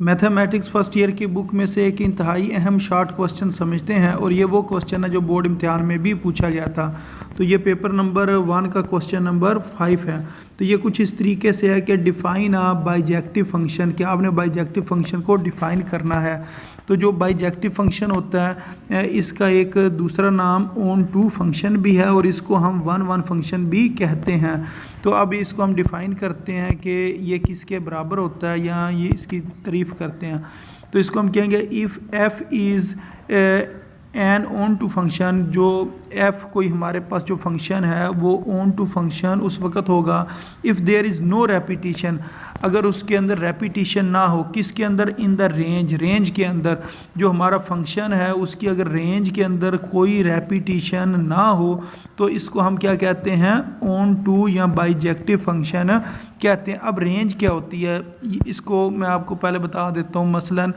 Mathematics first year की book में से एक इंतहाई अहम शॉर्ट क्वेश्चन समझते हैं और ये वो क्वेश्चन है जो बोर्ड इम्तिहान में भी पूछा गया था। तो ये पेपर नंबर 1 का क्वेश्चन नंबर 5 है। तो ये कुछ इस तरीके से है कि डिफ़ाइन अ बाइजेक्टिव फंक्शन, कि आपने बाइजेक्टिव फंक्शन को डिफ़ाइन करना है। तो जो बाइजेक्टिव फंक्शन होता है इसका एक दूसरा नाम ऑन टू फंक्शन भी है और इसको हम वन वन फंक्शन भी कहते हैं। तो अब इसको हम डिफ़ाइन करते हैं कि ये किसके बराबर होता है या ये इसकी तारीफ़ करते हैं। तो इसको हम कहेंगे if f is an onto function, जो एफ़ कोई हमारे पास जो फंक्शन है वो ऑन टू फंक्शन उस वक़्त होगा if there is no repetition, अगर उसके अंदर रेपिटिशन ना हो। किसके अंदर? इन द रेंज, रेंज के अंदर जो हमारा फंक्शन है उसकी अगर रेंज के अंदर कोई रेपिटिशन ना हो तो इसको हम क्या कहते हैं? ऑन टू या बाइजेक्टिव फंक्शन कहते हैं। अब रेंज क्या होती है इसको मैं आपको पहले बता देता हूँ। मसलन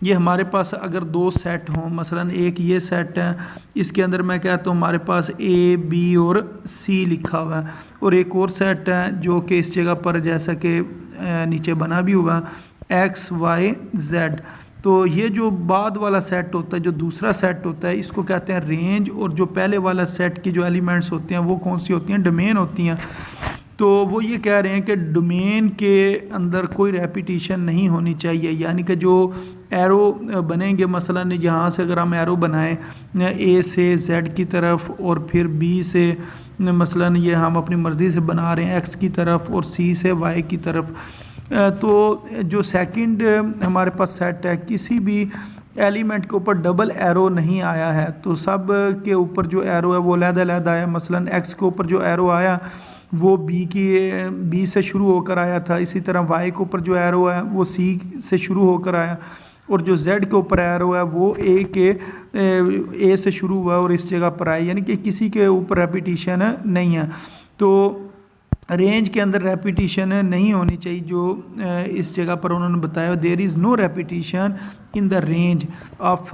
ये हमारे पास अगर दो सेट हों, मसलन एक ये सेट है, इसके अंदर मैं कहता हूँ हमारे पास ए बी और सी लिखा हुआ है, और एक और सेट है जो कि इस जगह पर जैसा कि नीचे बना भी हुआ एक्स वाई जेड। तो ये जो बाद वाला सेट होता है, जो दूसरा सेट होता है, इसको कहते हैं रेंज। और जो पहले वाला सेट की जो एलिमेंट्स होते हैं वो कौन सी होती हैं? डोमेन होती हैं। तो वो ये कह रहे हैं कि डोमेन के अंदर कोई रेपिटिशन नहीं होनी चाहिए, यानी कि जो एरो बनेंगे, मसलन यहाँ से अगर हम एरो बनाएं ए से जेड की तरफ और फिर बी से मसलन ये हम अपनी मर्ज़ी से बना रहे हैं एक्स की तरफ और सी से वाई की तरफ, तो जो सेकंड हमारे पास सेट है किसी भी एलिमेंट के ऊपर डबल एरो नहीं आया है। तो सब के ऊपर जो एरो है वो अलग-अलग आया। मसलन एक्स के ऊपर जो एरो आया वो बी से शुरू होकर आया था, इसी तरह वाई के ऊपर जो एरो है वो सी से शुरू होकर आया, और जो जेड के ऊपर एरो है वो ए से शुरू हुआ और इस जगह पर आया, यानी कि किसी के ऊपर रेपिटिशन नहीं है। तो रेंज के अंदर रेपिटिशन नहीं होनी चाहिए, जो इस जगह पर उन्होंने बताया there is no repetition in the range of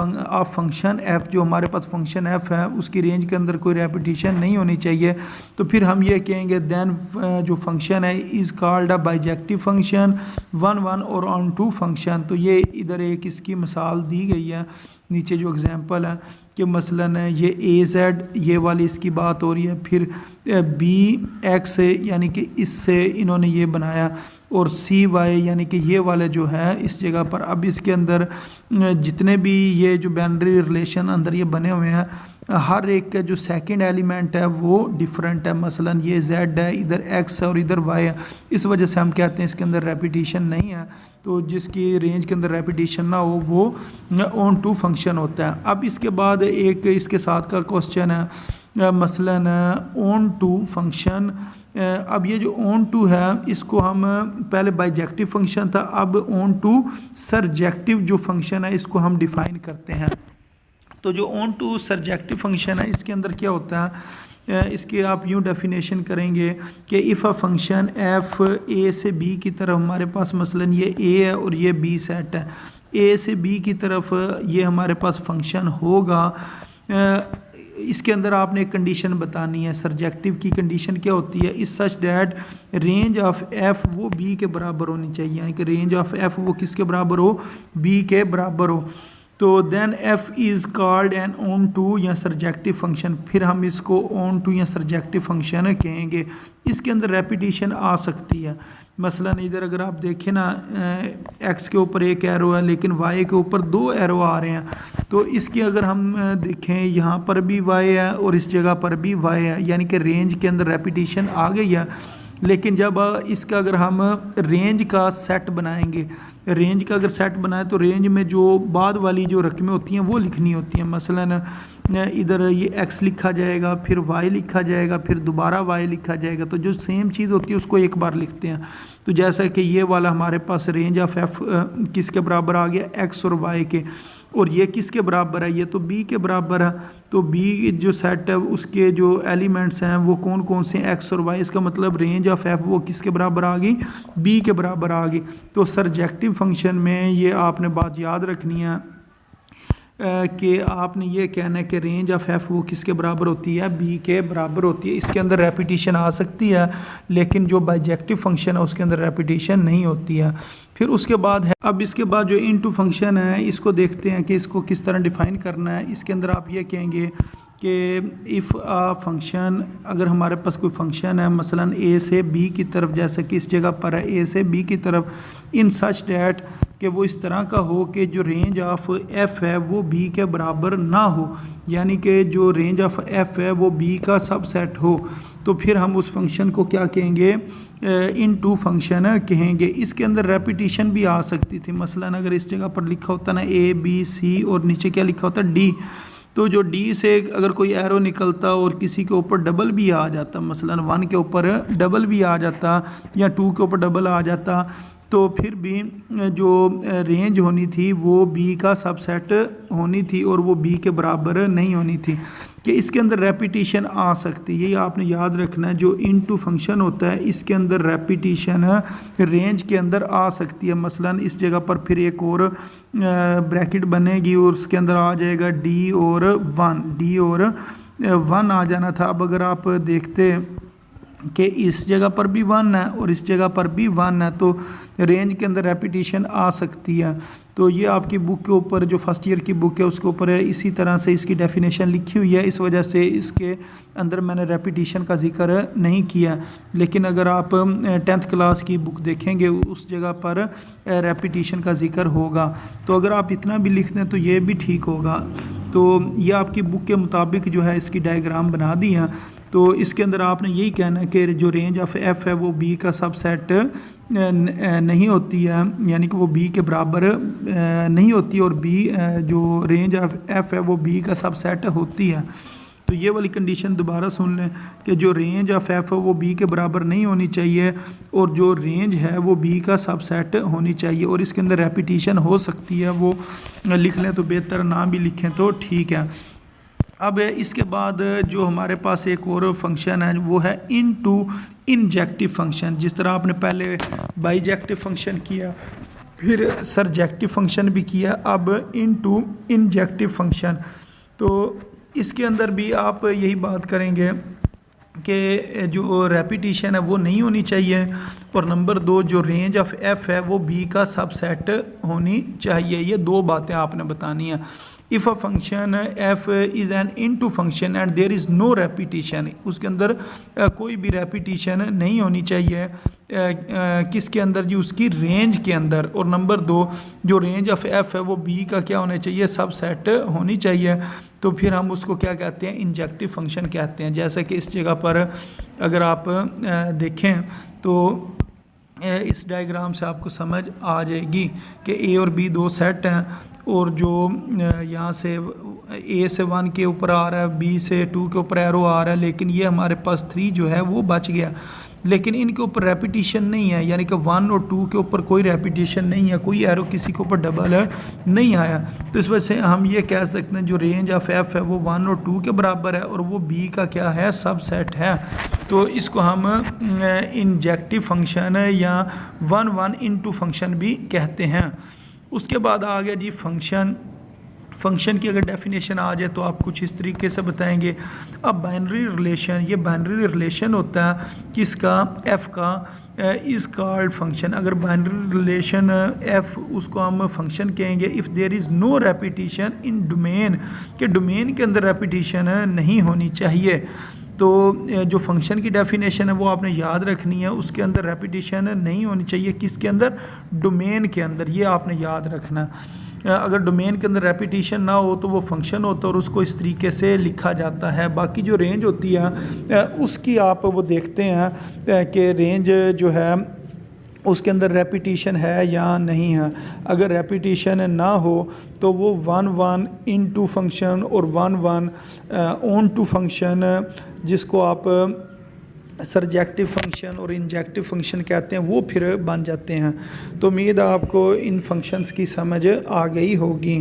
function f. जो हमारे पास फंक्शन एफ़ है उसकी रेंज के अंदर कोई रेपिटिशन नहीं होनी चाहिए। तो फिर हम ये कहेंगे देन जो फंक्शन है is called a bijective function, one one और ऑन टू फंक्शन। तो ये इधर एक इसकी मिसाल दी गई है, नीचे जो एग्जांपल है कि मसलन ये ए जेड ये वाली इसकी बात हो रही है, फिर बी एक्स यानी कि इससे इन्होंने ये बनाया, और सी वाई यानी कि ये वाले जो है इस जगह पर। अब इसके अंदर जितने भी ये जो बाउंड्री रिलेशन अंदर ये बने हुए हैं, हर एक का जो सेकंड एलिमेंट है वो डिफरेंट है। मसलन ये z है, इधर x है और इधर y है, इस वजह से हम कहते हैं इसके अंदर रेपिटिशन नहीं है। तो जिसकी रेंज के अंदर रेपिटिशन ना हो वो ऑन टू फंक्शन होता है। अब इसके बाद एक इसके साथ का क्वेश्चन है मसलन ऑन टू फंक्शन। अब ये जो ऑन टू है इसको हम पहले बाइजेक्टिव फंक्शन था, अब ऑन टू सरजेक्टिव जो फंक्शन है इसको हम डिफ़ाइन करते हैं। तो जो ऑन टू सरजेक्टिव फंक्शन है इसके अंदर क्या होता है, इसकी आप यूँ डेफिनेशन करेंगे कि if a function F A से बी की तरफ, हमारे पास मसलन ये ए है और ये बी सेट है, ए से बी की तरफ ये हमारे पास फंक्शन होगा। इसके अंदर आपने एक कंडीशन बतानी है। सरजेक्टिव की कंडीशन क्या होती है? इस such that range of F वो बी के बराबर होनी चाहिए, यानी कि रेंज ऑफ एफ़ वो किसके बराबर हो? बी के बराबर हो। तो then f is called an onto या सरजेक्टिव फंक्शन। फिर हम इसको ऑन टू या सरजेक्टिव फंक्शन कहेंगे। इसके अंदर रेपिटिशन आ सकती है। मसलन इधर अगर आप देखें ना, एक्स के ऊपर एक एरो है लेकिन वाई के ऊपर दो एरो आ रहे हैं, तो इसकी अगर हम देखें यहाँ पर भी वाई है और इस जगह पर भी वाई है, यानी कि रेंज के अंदर रेपिटिशन आ गई है। लेकिन जब इसका अगर हम रेंज का सेट बनाएंगे, रेंज का अगर सेट बनाए तो रेंज में जो बाद वाली जो रकमें होती हैं वो लिखनी होती हैं। मसलन इधर ये x लिखा जाएगा, फिर y लिखा जाएगा, फिर दोबारा y लिखा जाएगा। तो जो सेम चीज़ होती है उसको एक बार लिखते हैं। तो जैसा कि ये वाला हमारे पास रेंज ऑफ f किसके बराबर आ गया? x और y के। और ये किसके बराबर है? ये तो b के बराबर है। तो b जो सेट है उसके जो एलिमेंट्स हैं वो कौन कौन से हैं? x और y। इसका मतलब रेंज ऑफ f वो किसके बराबर आ गई? b के बराबर आ गई। तो सरजेक्टिव फंक्शन में ये आपने बात याद रखनी है कि आपने ये कहना है कि रेंज ऑफ एफ वो किसके बराबर होती है, बी के बराबर होती है। इसके अंदर रेपिटेशन आ सकती है, लेकिन जो बाइजेक्टिव फंक्शन है उसके अंदर रेपिटेशन नहीं होती है। फिर उसके बाद है, अब इसके बाद जो इनटू फंक्शन है इसको देखते हैं कि इसको किस तरह डिफ़ाइन करना है। इसके अंदर आप ये कहेंगे कि इफ़ आ फंक्शन, अगर हमारे पास कोई फंक्शन है मसलन ए से बी की तरफ, जैसे कि इस जगह पर है ए से बी की तरफ, इन सच डैट कि वो इस तरह का हो कि जो रेंज ऑफ एफ़ है वो बी के बराबर ना हो, यानी कि जो रेंज ऑफ एफ़ है वो बी का सबसेट हो, तो फिर हम उस फंक्शन को क्या कहेंगे, इनटू फंक्शन कहेंगे। इसके अंदर रेपिटेशन भी आ सकती थी। मसलन अगर इस जगह पर लिखा होता ना ए बी सी और नीचे क्या लिखा होता डी, तो जो डी से अगर कोई एरो निकलता और किसी के ऊपर डबल भी आ जाता, मसलन 1 के ऊपर डबल भी आ जाता या 2 के ऊपर डबल आ जाता, तो फिर भी जो रेंज होनी थी वो बी का सबसेट होनी थी और वो बी के बराबर नहीं होनी थी, कि इसके अंदर रेपिटेशन आ सकती है। ये आपने याद रखना है, जो इनटू फंक्शन होता है इसके अंदर रेपिटेशन रेंज के अंदर आ सकती है। मसलन इस जगह पर फिर एक और ब्रैकेट बनेगी और उसके अंदर आ जाएगा डी और 1 आ जाना था। अब अगर आप देखते कि इस जगह पर भी 1 है और इस जगह पर भी 1 है, तो रेंज के अंदर रेपिटेशन आ सकती है। तो ये आपकी बुक के ऊपर, जो फर्स्ट ईयर की बुक है उसके ऊपर है, इसी तरह से इसकी डेफिनेशन लिखी हुई है, इस वजह से इसके अंदर मैंने रेपिटेशन का जिक्र नहीं किया। लेकिन अगर आप 10th क्लास की बुक देखेंगे उस जगह पर रेपिटेशन का जिक्र होगा। तो अगर आप इतना भी लिख दें तो ये भी ठीक होगा। तो ये आपकी बुक के मुताबिक जो है इसकी डायग्राम बना दी है। तो इसके अंदर आपने यही कहना है कि जो रेंज ऑफ एफ़ है वो बी का सबसेट नहीं होती है, यानी कि वो बी के बराबर नहीं होती, और बी जो रेंज ऑफ एफ़ है वो बी का सबसेट होती है। तो ये वाली कंडीशन दोबारा सुन लें कि जो रेंज ऑफ एफ़ है वो बी के बराबर नहीं होनी चाहिए और जो रेंज है वो बी का सबसेट होनी चाहिए, और इसके अंदर रेपिटेशन हो सकती है, वो लिख लें तो बेहतर, ना भी लिखें तो ठीक है। अब इसके बाद जो हमारे पास एक और फंक्शन है वो है इनटू इंजेक्टिव फंक्शन। जिस तरह आपने पहले बाइजेक्टिव फंक्शन किया, फिर सरजेक्टिव फंक्शन भी किया, अब इनटू इंजेक्टिव फंक्शन। तो इसके अंदर भी आप यही बात करेंगे कि जो रेपिटेशन है वो नहीं होनी चाहिए, और नंबर 2 जो रेंज ऑफ एफ़ है वो बी का सबसेट होनी चाहिए। ये 2 बातें आपने बतानी है। If a function f is an into function and there is no repetition, उसके अंदर कोई भी रेपिटेशन नहीं होनी चाहिए, किसके अंदर जी, उसकी रेंज के अंदर। और नंबर 2 जो रेंज ऑफ एफ़ है वो बी का क्या होना चाहिए, सबसेट होनी चाहिए। तो फिर हम उसको क्या कहते हैं, इंजेक्टिव फंक्शन कहते हैं। जैसे कि इस जगह पर अगर आप देखें तो इस डायग्राम से आपको समझ आ जाएगी कि ए और बी 2 सेट हैं, और जो यहाँ से ए से 1 के ऊपर आ रहा है, बी से 2 के ऊपर एरो आ रहा है, लेकिन ये हमारे पास 3 जो है वो बच गया, लेकिन इनके ऊपर रेपिटेशन नहीं है, यानी कि 1 और 2 के ऊपर कोई रेपिटेशन नहीं है, कोई एरो किसी के ऊपर डबल नहीं आया। तो इस वजह से हम ये कह सकते हैं जो रेंज ऑफ एफ़ है वो 1 और 2 के बराबर है और वो बी का क्या है, सबसेट है। तो इसको हम इंजेक्टिव फंक्शन या 1 इनटू फंक्शन भी कहते हैं। उसके बाद आ गया जी फंक्शन की अगर डेफिनेशन आ जाए तो आप कुछ इस तरीके से बताएंगे। अब बाइनरी रिलेशन, ये बाइनरी रिलेशन होता है किसका, एफ़ का, इज़ कॉल्ड फंक्शन। अगर बाइनरी रिलेशन एफ़, उसको हम फंक्शन कहेंगे if there is no repetition in domain, के डोमेन के अंदर रेपिटेशन नहीं होनी चाहिए। तो जो फंक्शन की डेफिनेशन है वो आपने याद रखनी है, उसके अंदर रेपिटेशन नहीं होनी चाहिए, किसके अंदर, डोमेन के अंदर, ये आपने याद रखना। अगर डोमेन के अंदर रेपिटेशन ना हो तो वो फंक्शन होता है और उसको इस तरीके से लिखा जाता है। बाकी जो रेंज होती है उसकी आप वो देखते हैं कि रेंज जो है उसके अंदर रेपिटेशन है या नहीं है। अगर रेपिटेशन ना हो तो वो 1 इनटू फंक्शन और 1 ऑन टू फंक्शन, जिसको आप सरजेक्टिव फंक्शन और इंजेक्टिव फंक्शन कहते हैं, वो फिर बन जाते हैं। तो उम्मीद है आपको इन फंक्शंस की समझ आ गई होगी।